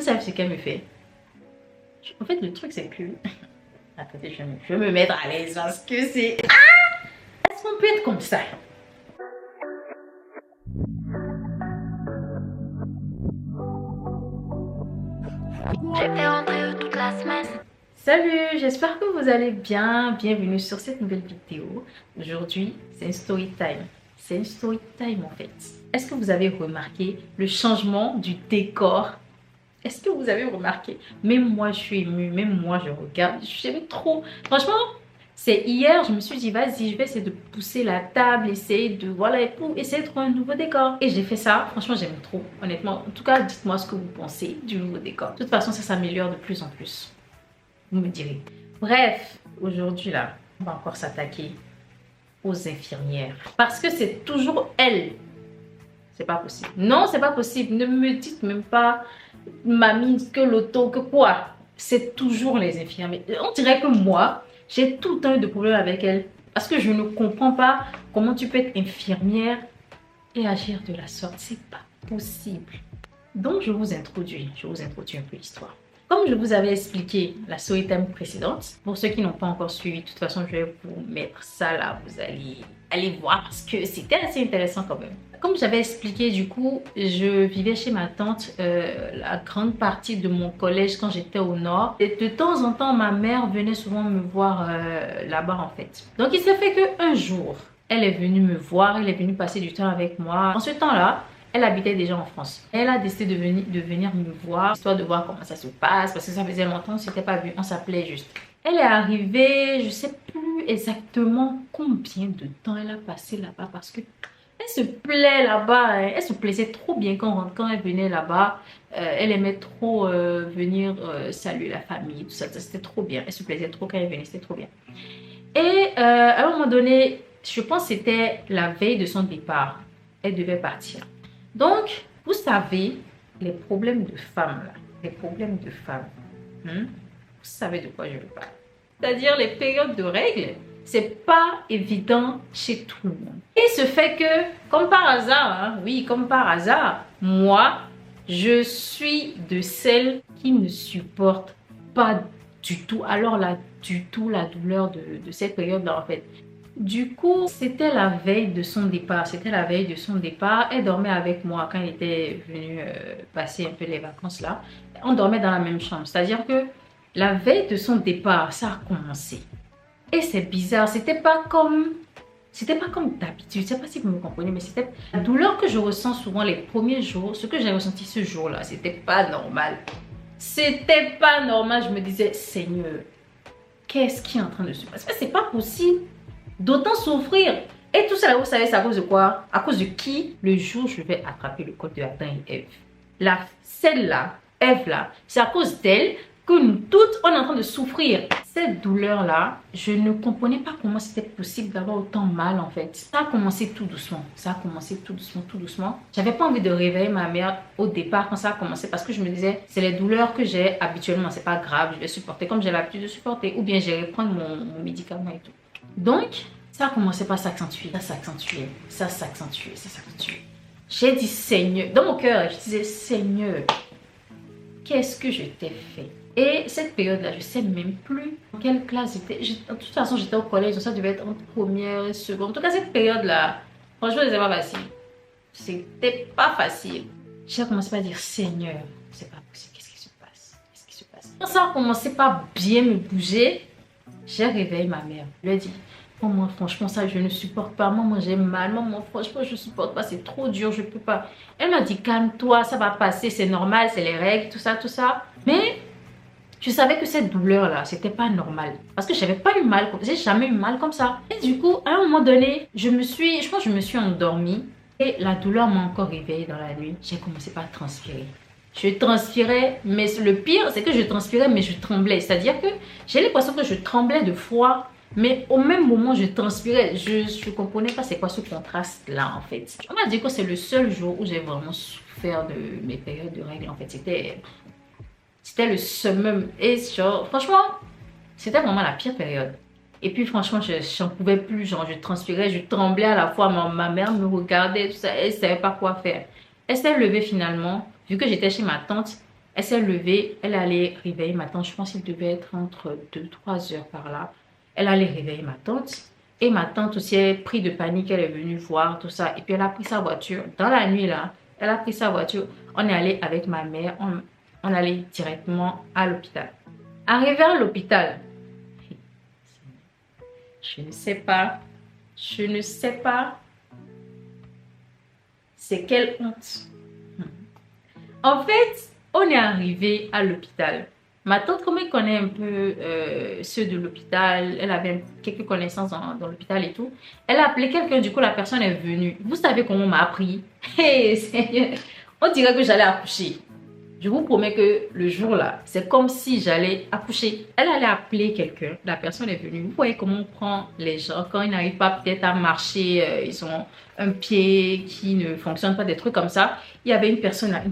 savez ce qu'elle me fait? En fait, le truc, c'est que... Attendez, je vais me mettre à l'aise parce que c'est... Ah! Est-ce qu'on peut être comme ça? J'étais rentrée toute la semaine. Salut, j'espère que vous allez bien. Bienvenue sur cette nouvelle vidéo. Aujourd'hui, c'est une story time. C'est une story time en fait. Est-ce que vous avez remarqué le changement du décor? Est-ce que vous avez remarqué? Même moi, je suis émue. Même moi, je regarde. J'aime trop. Franchement, c'est hier, je me suis dit, vas-y, je vais essayer de pousser la table, essayer de, voilà, pour essayer de trouver un nouveau décor. Et j'ai fait ça. Franchement, j'aime trop, honnêtement. En tout cas, dites-moi ce que vous pensez du nouveau décor. De toute façon, ça s'améliore de plus en plus. Vous me direz. Bref, aujourd'hui, là, on va encore s'attaquer aux infirmières. Parce que c'est toujours elles. C'est pas possible. Non, c'est pas possible. Ne me dites même pas, mamie, que l'auto, que quoi. C'est toujours les infirmières. On dirait que moi, j'ai tout le temps eu de problèmes avec elles. Parce que je ne comprends pas comment tu peux être infirmière et agir de la sorte. C'est pas possible. Donc, je vous introduis un peu l'histoire. Comme je vous avais expliqué la story time précédente, pour ceux qui n'ont pas encore suivi, de toute façon, je vais vous mettre ça là, vous allez aller voir parce que c'était assez intéressant quand même. Comme j'avais expliqué, du coup, je vivais chez ma tante la grande partie de mon collège quand j'étais au nord. Et de temps en temps, ma mère venait souvent me voir là-bas en fait. Donc, il s'est fait qu'un jour, elle est venue me voir, elle est venue passer du temps avec moi. En ce temps-là, elle habitait déjà en France. Elle a décidé de venir me voir, histoire de voir comment ça se passe, parce que ça faisait longtemps qu'on ne s'était pas vu, on s'appelait juste. Elle est arrivée, je ne sais plus exactement combien de temps elle a passé là-bas, parce que elle se plaît là-bas, hein. Elle se plaisait trop bien quand elle venait là-bas. Elle aimait trop venir saluer la famille, tout ça, c'était trop bien. Elle se plaisait trop quand elle venait, c'était trop bien. Et à un moment donné, je pense que c'était la veille de son départ. Elle devait partir. Donc, vous savez, les problèmes de femmes, là, les problèmes de femmes, vous savez de quoi je parle. C'est-à-dire les périodes de règles, c'est pas évident chez tout le monde. Et ce fait que, comme par hasard, hein, oui, comme par hasard, moi, je suis de celles qui ne supportent pas du tout, alors là, du tout la douleur de cette période-là, en fait. Du coup, c'était la veille de son départ. C'était la veille de son départ. Elle dormait avec moi quand elle était venue passer un peu les vacances là. On dormait dans la même chambre. C'est-à-dire que la veille de son départ, ça a commencé. Et c'est bizarre. C'était pas comme d'habitude. Je sais pas si vous me comprenez, mais c'était la douleur que je ressens souvent les premiers jours. Ce que j'ai ressenti ce jour-là, c'était pas normal. C'était pas normal. Je me disais, Seigneur, qu'est-ce qui est en train de se passer? C'est pas possible d'autant souffrir. Et tout ça, vous savez, c'est à cause de quoi? À cause de qui? Le jour où je vais attraper le code de Adam et Ève. Celle-là, Ève-là, c'est à cause d'elle que nous toutes, on est en train de souffrir. Cette douleur-là, je ne comprenais pas comment c'était possible d'avoir autant mal en fait. Ça a commencé tout doucement. Ça a commencé tout doucement, tout doucement. J'avais pas envie de réveiller ma mère au départ quand ça a commencé parce que je me disais, c'est les douleurs que j'ai habituellement, c'est pas grave, je vais supporter comme j'ai l'habitude de supporter ou bien je vais prendre mon médicament et tout. Donc, ça a commencé par s'accentuer, ça s'accentuait, ça s'accentuait, ça s'accentuait. J'ai dit, Seigneur, dans mon cœur, je disais, Seigneur, qu'est-ce que je t'ai fait? Et cette période-là, je ne sais même plus en quelle classe j'étais. De toute façon, j'étais au collège, donc ça devait être en première, seconde. En tout cas, cette période-là, franchement, c'était pas facile. C'était pas facile. J'ai commencé par dire, Seigneur, c'est pas possible, qu'est-ce qui se passe? Qu'est-ce qui se passe? Quand ça a commencé par bien me bouger, j'ai réveillé ma mère. Je lui ai dit, maman, franchement, ça, je ne supporte pas. Maman, j'ai mal. Maman, franchement, je ne supporte pas. C'est trop dur, je ne peux pas. Elle m'a dit, calme-toi, ça va passer, c'est normal, c'est les règles, tout ça, tout ça. Mais je savais que cette douleur-là, c'était pas normal. Parce que je n'avais pas eu mal, j'ai jamais eu mal comme ça. Et du coup, à un moment donné, je pense que je me suis endormie. Et la douleur m'a encore réveillée dans la nuit. J'ai commencé par transpirer. Je transpirais, mais le pire, c'est que je transpirais, mais je tremblais. C'est-à-dire que j'ai l'impression que je tremblais de froid, mais au même moment, je transpirais. Je ne comprenais pas c'est quoi ce contraste-là, en fait. On m'a dit que c'est le seul jour où j'ai vraiment souffert de mes périodes de règles, en fait. C'était le summum. Et genre, franchement, c'était vraiment la pire période. Et puis, franchement, je n'en pouvais plus. Genre, je transpirais, je tremblais à la fois. Ma mère me regardait, tout ça. Elle ne savait pas quoi faire. Elle s'est levée finalement. Vu que j'étais chez ma tante, Elle s'est levée, elle allait réveiller ma tante. Je pense qu'il devait être entre 2-3 heures par là. Elle allait réveiller ma tante. Et ma tante aussi est prise de panique. Elle est venue voir tout ça. Et puis elle a pris sa voiture. Dans la nuit là, elle a pris sa voiture. On est allé avec ma mère. On allait directement à l'hôpital. Arrivé à l'hôpital, je ne sais pas. Je ne sais pas. C'est quelle honte. En fait, on est arrivé à l'hôpital. Ma tante, comme elle connaît un peu ceux de l'hôpital, elle avait quelques connaissances dans l'hôpital et tout. Elle a appelé quelqu'un, du coup la personne est venue. Vous savez comment on m'a appris? Hey, Seigneur, on dirait que j'allais accoucher. Je vous promets que le jour-là, c'est comme si j'allais accoucher. Elle allait appeler quelqu'un, la personne est venue. Vous voyez comment on prend les gens quand ils n'arrivent pas peut-être à marcher, ils ont un pied qui ne fonctionne pas, des trucs comme ça. Il y avait une personne là,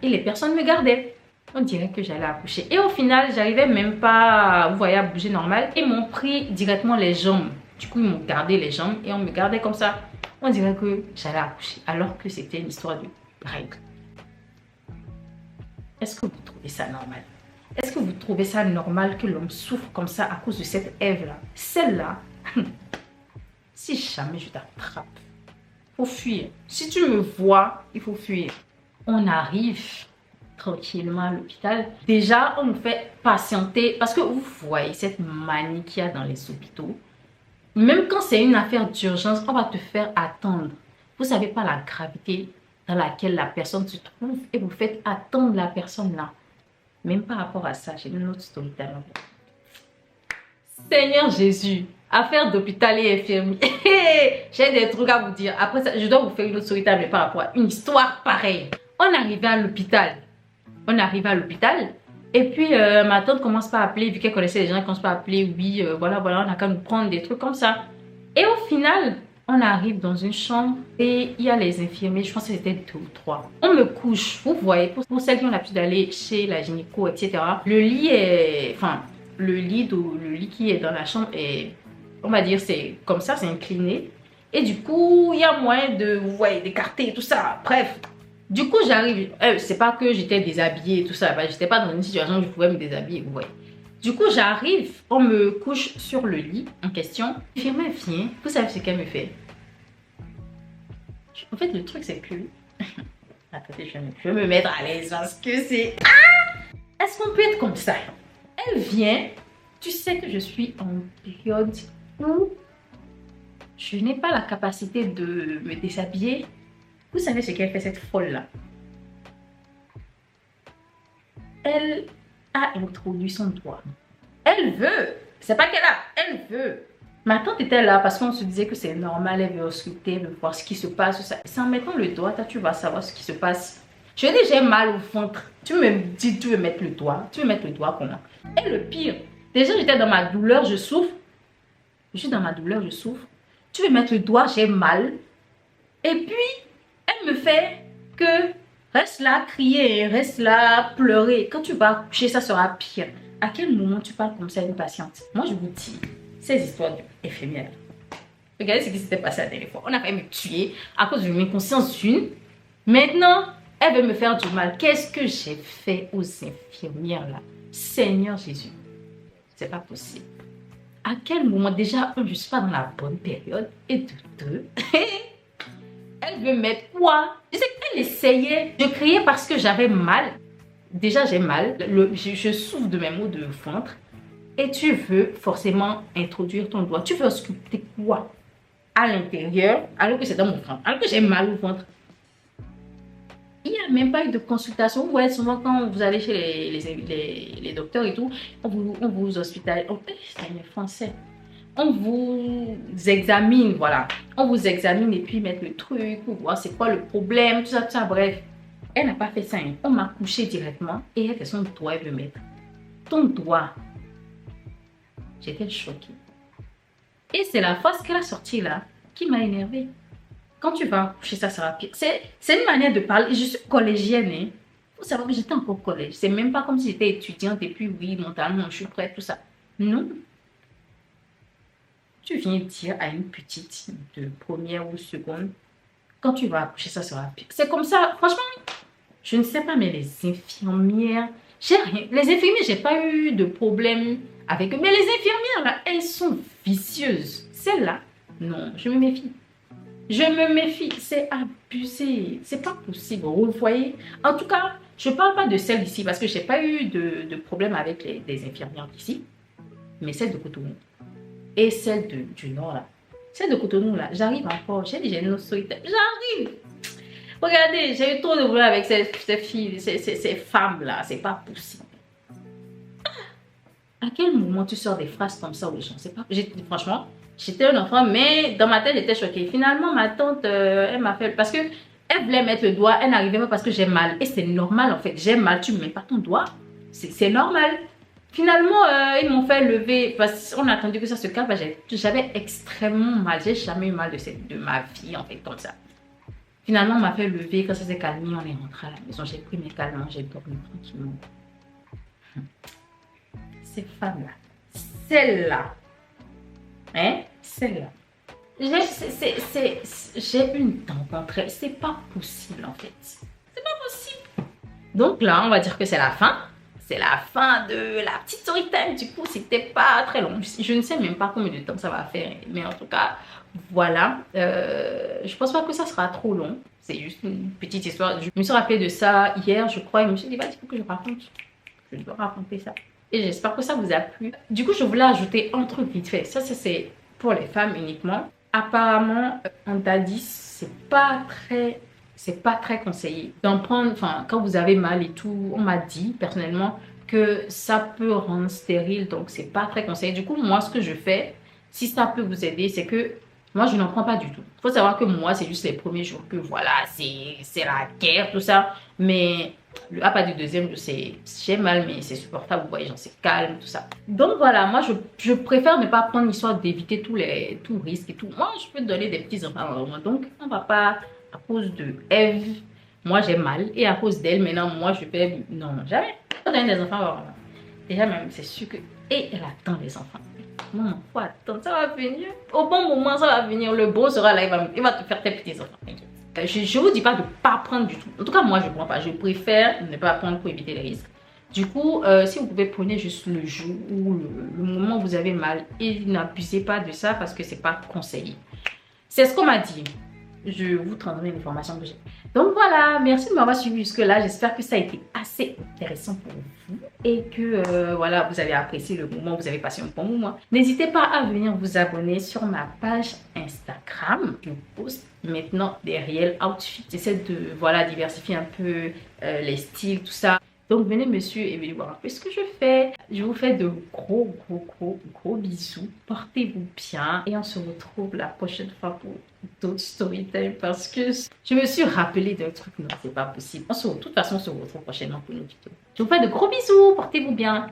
et les personnes me gardaient. On dirait que j'allais accoucher. Et au final, j'arrivais même pas, vous voyez, à bouger normal. Ils m'ont pris directement les jambes. Du coup, ils m'ont gardé les jambes et on me gardait comme ça. On dirait que j'allais accoucher, alors que c'était une histoire de règles. Est-ce que vous trouvez ça normal? Est-ce que vous trouvez ça normal que l'homme souffre comme ça à cause de cette Ève-là? Celle-là, si jamais je t'attrape, il faut fuir. Si tu me vois, il faut fuir. On arrive tranquillement à l'hôpital. Déjà, on nous fait patienter parce que vous voyez cette manie qu'il y a dans les hôpitaux. Même quand c'est une affaire d'urgence, on va te faire attendre. Vous savez pas la gravité dans laquelle la personne se trouve et vous faites attendre la personne là. Même par rapport à ça, j'ai une autre story time. Seigneur Jésus, affaire d'hôpital et infirmier. J'ai des trucs à vous dire. Après ça, je dois vous faire une autre story time par rapport à une histoire pareille. On arrivait à l'hôpital. On arrive à l'hôpital. Et puis, ma tante commence par appeler, vu qu'elle connaissait les gens, elle commence par appeler, oui, voilà, on n'a qu'à nous prendre des trucs comme ça. Et au final, on arrive dans une chambre et il y a les infirmiers, je pense que c'était 2 ou 3. On me couche, vous voyez, pour celles qui ont l'habitude d'aller chez la gynéco, etc. Le lit est, enfin, le lit qui est dans la chambre est, on va dire, c'est comme ça, c'est incliné. Et du coup, il y a moyen de, vous voyez, d'écarter et tout ça. Bref. Du coup, j'arrive, c'est pas que j'étais déshabillée et tout ça, j'étais pas dans une situation où je pouvais me déshabiller, vous voyez. Du coup, j'arrive, on me couche sur le lit en question. L'infirmière vient, vous savez ce qu'elle me fait? En fait, le truc, c'est que... Attendez, je vais me mettre à l'aise parce que c'est... Ah! Est-ce qu'on peut être comme ça? Elle vient, tu sais que je suis en période où je n'ai pas la capacité de me déshabiller. Vous savez ce qu'elle fait, cette folle-là? Elle a introduit son doigt. Elle veut. C'est pas qu'elle a. Elle veut. Ma tante était là parce qu'on se disait que c'est normal. Elle veut ausculter, elle veut voir ce qui se passe. C'est en mettant le doigt, tu vas savoir ce qui se passe. Je dis, j'ai mal au ventre. Tu me dis, tu veux mettre le doigt. Tu veux mettre le doigt comment? Et le pire, déjà j'étais dans ma douleur, je souffre. Je suis dans ma douleur, je souffre. Tu veux mettre le doigt, j'ai mal. Et puis, elle me fait que reste là, crier, reste là, pleurer. Quand tu vas accoucher, ça sera pire. À quel moment tu parles comme ça à une patiente? Moi, je vous dis, ces histoires éphémères. Regardez ce qui s'était passé la dernière fois. On a failli me tuer à cause d'une inconscience d'une. Maintenant, elle veut me faire du mal. Qu'est-ce que j'ai fait aux infirmières là? Seigneur Jésus, c'est pas possible. À quel moment? Déjà, je ne suis pas dans la bonne période. Et de deux, elle veut mettre quoi? Je sais qu'elle essayait de crier parce que j'avais mal. Déjà, j'ai mal. Je souffre de mes maux de ventre. Et tu veux forcément introduire ton doigt. Tu veux ausculter quoi? À l'intérieur, alors que c'est dans mon ventre. Alors que j'ai mal au ventre. Il n'y a même pas eu de consultation. Vous voyez, souvent quand vous allez chez les docteurs et tout, on vous hospitalise. C'est un français. On vous examine, voilà. On vous examine et puis mettre le truc pour voir c'est quoi le problème, tout ça, bref. Elle n'a pas fait ça. Hein. On m'a couché directement et elle fait son doigt, elle veut mettre. Ton doigt. J'étais choquée. Et c'est la phrase qu'elle a sortie là qui m'a énervée. Quand tu vas coucher, ça sera pire. C'est une manière de parler. Je suis collégienne. Hein. Faut savoir que j'étais encore au collège. C'est même pas comme si j'étais étudiante et puis oui, mentalement, je suis prête, tout ça. Non. Tu viens dire à une petite de première ou seconde, quand tu vas accoucher, ça sera pire. C'est comme ça, franchement, Je ne sais pas, mais les infirmières, j'ai rien. Les infirmières, j'ai pas eu de problème avec eux. Mais les infirmières, là, elles sont vicieuses. Celles-là, non, je me méfie. Je me méfie, c'est abusé. C'est pas possible. Vous voyez? En tout cas, je parle pas de celles d'ici parce que j'ai pas eu de problème avec les infirmières d'ici. Mais celles de Cotonou. Et celles du Nord, là. Celles de Cotonou, là, j'arrive encore. J'ai dit, j'ai une autre solitaire. J'arrive. Regardez, j'ai eu trop de problèmes avec ces filles, ces femmes-là. C'est pas possible. À quel moment tu sors des phrases comme ça aux gens? C'est pas... Franchement, j'étais un enfant, mais dans ma tête, j'étais choquée. Finalement, ma tante, elle m'a fait... Parce que elle voulait mettre le doigt, elle n'arrivait pas parce que j'ai mal. Et c'est normal, en fait. J'ai mal, tu ne mets pas ton doigt. C'est normal. Finalement, ils m'ont fait lever, parce qu'on a attendu que ça se calme. J'avais extrêmement mal. J'ai jamais eu mal de ma vie, en fait, comme ça. Finalement, on m'a fait lever. Quand ça s'est calmé, on est rentré à la maison. J'ai pris mes calmants, j'ai dormi tranquillement. Ces femmes-là, celle-là, hein, celle-là, j'ai une dent contre elle. C'est pas possible, en fait. C'est pas possible. Donc là, on va dire que c'est la fin. C'est la fin de la petite story time. Du coup, c'était pas très long. Je ne sais même pas combien de temps ça va faire. Mais en tout cas, voilà. Je pense pas que ça sera trop long. C'est juste une petite histoire. Je me suis rappelé de ça hier, je crois. Et je me suis dit, bah, il faut que je raconte. Je dois raconter ça. Et j'espère que ça vous a plu. Du coup, je voulais ajouter un truc vite fait. Ça, c'est pour les femmes uniquement. Apparemment, on t'a dit, c'est pas très conseillé d'en prendre, enfin, quand vous avez mal et tout, on m'a dit personnellement que ça peut rendre stérile, donc c'est pas très conseillé. Du coup, moi, ce que je fais, si ça peut vous aider, c'est que moi, je n'en prends pas du tout. Il faut savoir que moi, c'est juste les premiers jours que voilà, c'est la guerre, tout ça. Mais à partir du deuxième, j'ai mal, mais c'est supportable, vous voyez, genre c'est calme, tout ça. Donc voilà, moi, je préfère ne pas prendre l'histoire d'éviter tout risque et tout. Moi, je peux te donner des petits enfants, donc on va pas... À cause de Eve, moi j'ai mal. Et à cause d'elle, maintenant, moi je fais... Non, jamais. Quand on a des enfants, vraiment. Déjà même, c'est sûr que... Et elle attend les enfants. Non, faut attendre, ça va venir. Au bon moment, ça va venir. Le beau sera là, il va te faire tes petits enfants. Je vous dis pas de ne pas prendre du tout. En tout cas, moi je ne prends pas. Je préfère ne pas prendre pour éviter les risques. Du coup, si vous pouvez, prenez juste le jour ou le moment où vous avez mal. Et n'abusez pas de ça parce que c'est pas conseillé. C'est ce qu'on m'a dit. Je vous transmets l'information que j'ai. Donc voilà, merci de m'avoir suivi jusque là. J'espère que ça a été assez intéressant pour vous et que voilà, vous avez apprécié le moment, vous avez passé un bon moment. N'hésitez pas à venir vous abonner sur ma page Instagram. Je poste maintenant des réels outfits. J'essaie de voilà, diversifier un peu les styles, tout ça. Donc venez monsieur et venez voir un peu ce que je fais. Je vous fais de gros bisous. Portez-vous bien. Et on se retrouve la prochaine fois pour d'autres story time parce que je me suis rappelé d'un truc. Non, c'est pas possible. De toute façon, on se retrouve prochainement pour une vidéo. Je vous fais de gros bisous. Portez-vous bien.